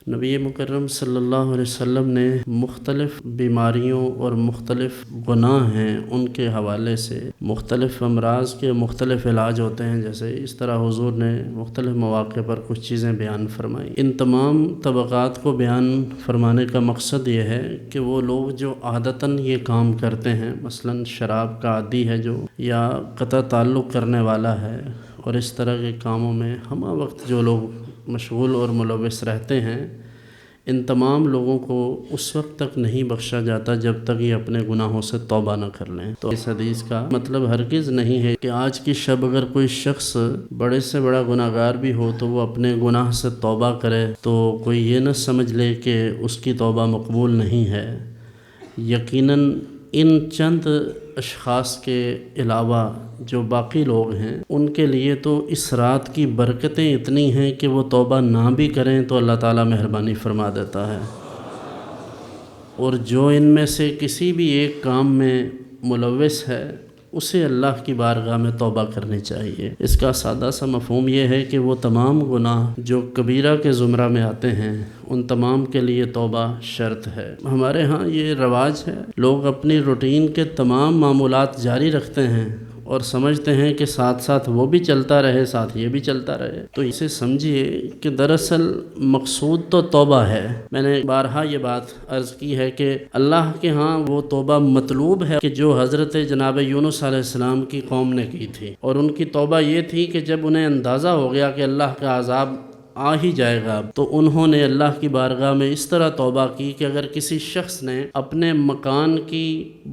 نبی مکرم صلی اللہ علیہ وسلم نے مختلف بیماریوں اور مختلف گناہ ہیں ان کے حوالے سے مختلف امراض کے مختلف علاج ہوتے ہیں، جیسے اس طرح حضور نے مختلف مواقع پر کچھ چیزیں بیان فرمائیں۔ ان تمام طبقات کو بیان فرمانے کا مقصد یہ ہے کہ وہ لوگ جو عادتاً یہ کام کرتے ہیں، مثلاً شراب کا عادی ہے جو، یا قطع تعلق کرنے والا ہے، اور اس طرح کے کاموں میں ہمہ وقت جو لوگ مشغول اور ملوث رہتے ہیں، ان تمام لوگوں کو اس وقت تک نہیں بخشا جاتا جب تک یہ اپنے گناہوں سے توبہ نہ کر لیں۔ تو اس حدیث کا مطلب ہرگز نہیں ہے کہ آج کی شب اگر کوئی شخص بڑے سے بڑا گناہ گار بھی ہو تو وہ اپنے گناہ سے توبہ کرے تو کوئی یہ نہ سمجھ لے کہ اس کی توبہ مقبول نہیں ہے۔ یقیناً ان چند اشخاص کے علاوہ جو باقی لوگ ہیں ان کے لیے تو اس رات کی برکتیں اتنی ہیں کہ وہ توبہ نہ بھی کریں تو اللہ تعالیٰ مہربانی فرما دیتا ہے، اور جو ان میں سے کسی بھی ایک کام میں ملوث ہے اسے اللہ کی بارگاہ میں توبہ کرنی چاہیے۔ اس کا سادہ سا مفہوم یہ ہے کہ وہ تمام گناہ جو کبیرہ کے زمرہ میں آتے ہیں ان تمام کے لیے توبہ شرط ہے۔ ہمارے ہاں یہ رواج ہے، لوگ اپنی روٹین کے تمام معمولات جاری رکھتے ہیں اور سمجھتے ہیں کہ ساتھ ساتھ وہ بھی چلتا رہے، ساتھ یہ بھی چلتا رہے۔ تو اسے سمجھیے کہ دراصل مقصود تو توبہ ہے۔ میں نے بارہا یہ بات عرض کی ہے کہ اللہ کے ہاں وہ توبہ مطلوب ہے کہ جو حضرت جناب یونس علیہ السلام کی قوم نے کی تھی، اور ان کی توبہ یہ تھی کہ جب انہیں اندازہ ہو گیا کہ اللہ کا عذاب آ ہی جائے گا تو انہوں نے اللہ کی بارگاہ میں اس طرح توبہ کی کہ اگر کسی شخص نے اپنے مکان کی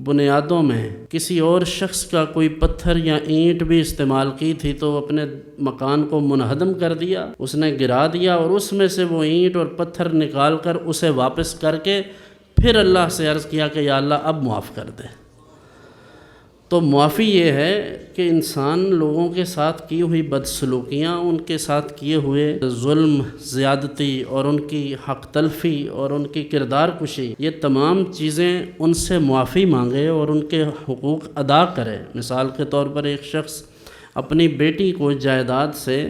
بنیادوں میں کسی اور شخص کا کوئی پتھر یا اینٹ بھی استعمال کی تھی تو اپنے مکان کو منہدم کر دیا، اس نے گرا دیا، اور اس میں سے وہ اینٹ اور پتھر نکال کر اسے واپس کر کے پھر اللہ سے عرض کیا کہ یا اللہ اب معاف کر دے۔ تو معافی یہ ہے کہ انسان لوگوں کے ساتھ کی ہوئی بدسلوکیاں، ان کے ساتھ کیے ہوئے ظلم، زیادتی اور ان کی حق تلفی اور ان کی کردار کشی، یہ تمام چیزیں ان سے معافی مانگے اور ان کے حقوق ادا کرے۔ مثال کے طور پر ایک شخص اپنی بیٹی کو جائیداد سے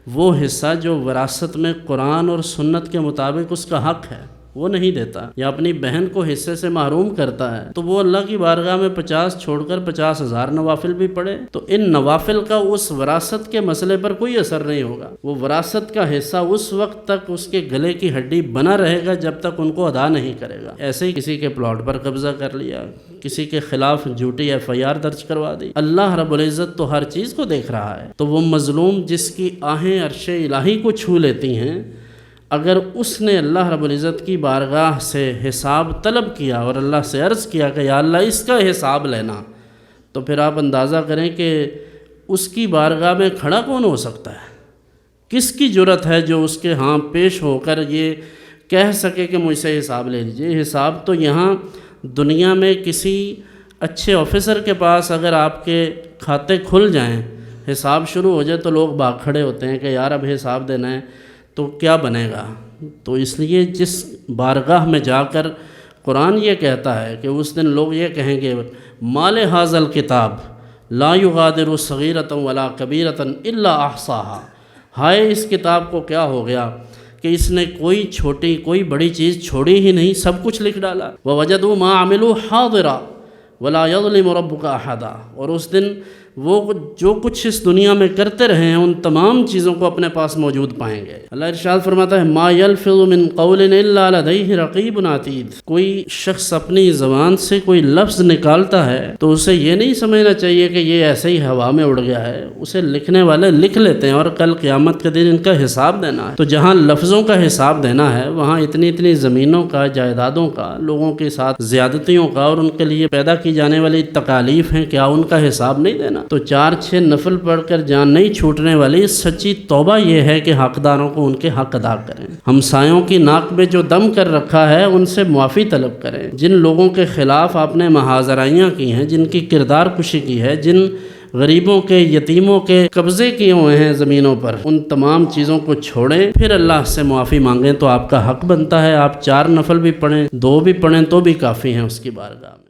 وہ حصہ جو وراثت میں قرآن اور سنت کے مطابق اس کا حق ہے وہ نہیں دیتا، یا اپنی بہن کو حصے سے محروم کرتا ہے، تو وہ اللہ کی بارگاہ میں 50 چھوڑ کر 50,000 نوافل بھی پڑھے تو ان نوافل کا اس وراثت کے مسئلے پر کوئی اثر نہیں ہوگا۔ وہ وراثت کا حصہ اس وقت تک اس کے گلے کی ہڈی بنا رہے گا جب تک ان کو ادا نہیں کرے گا۔ ایسے ہی کسی کے پلاٹ پر قبضہ کر لیا، کسی کے خلاف جھوٹی FIR درج کروا دی، اللہ رب العزت تو ہر چیز کو دیکھ رہا ہے۔ تو وہ مظلوم جس کی آہیں عرش الہی کو چھو لیتی ہیں، اگر اس نے اللہ رب العزت کی بارگاہ سے حساب طلب کیا اور اللہ سے عرض کیا کہ یا اللہ اس کا حساب لینا، تو پھر آپ اندازہ کریں کہ اس کی بارگاہ میں کھڑا کون ہو سکتا ہے؟ کس کی جرت ہے جو اس کے ہاں پیش ہو کر یہ کہہ سکے کہ مجھ سے حساب لے لیجئے؟ حساب تو یہاں دنیا میں کسی اچھے آفیسر کے پاس اگر آپ کے کھاتے کھل جائیں، حساب شروع ہو جائے تو لوگ بھاگ کھڑے ہوتے ہیں کہ یار اب حساب دینا ہے تو کیا بنے گا؟ تو اس لیے جس بارگاہ میں جا کر قرآن یہ کہتا ہے کہ اس دن لوگ یہ کہیں گے مال ھذا الکتاب لا یغادر صغیرۃ ولا کبیرۃ الا احصاها، ہائے اس کتاب کو کیا ہو گیا کہ اس نے کوئی چھوٹی کوئی بڑی چیز چھوڑی ہی نہیں، سب کچھ لکھ ڈالا۔ ووجدوا ما عملوا حاضرا ولا یظلم ربک احدا، اور اس دن وہ جو کچھ اس دنیا میں کرتے رہے ہیں ان تمام چیزوں کو اپنے پاس موجود پائیں گے۔ اللہ ارشاد فرماتا ہے ما یلفظ من قول الا لدیہ رقیب عتید، کوئی شخص اپنی زبان سے کوئی لفظ نکالتا ہے تو اسے یہ نہیں سمجھنا چاہیے کہ یہ ایسے ہی ہوا میں اڑ گیا ہے، اسے لکھنے والے لکھ لیتے ہیں، اور کل قیامت کے دن ان کا حساب دینا ہے۔ تو جہاں لفظوں کا حساب دینا ہے وہاں اتنی زمینوں کا، جائیدادوں کا، لوگوں کے ساتھ زیادتیوں کا اور ان کے لیے پیدا کی جانے والی تکالیف ہیں، کیا ان کا حساب نہیں دینا؟ تو 4-6 نفل پڑھ کر جان نہیں چھوٹنے والی سچی توبہ یہ ہے کہ حقداروں کو ان کے حق ادا کریں، ہمسایوں کی ناک میں جو دم کر رکھا ہے ان سے معافی طلب کریں، جن لوگوں کے خلاف آپ نے محاذرائیاں کی ہیں، جن کی کردار کشی کی ہے، جن غریبوں کے، یتیموں کے قبضے کیے ہوئے ہیں زمینوں پر، ان تمام چیزوں کو چھوڑیں، پھر اللہ سے معافی مانگیں تو آپ کا حق بنتا ہے۔ آپ 4 نفل بھی پڑھیں، 2 بھی پڑھیں تو بھی کافی ہیں اس کی بارگاہ میں۔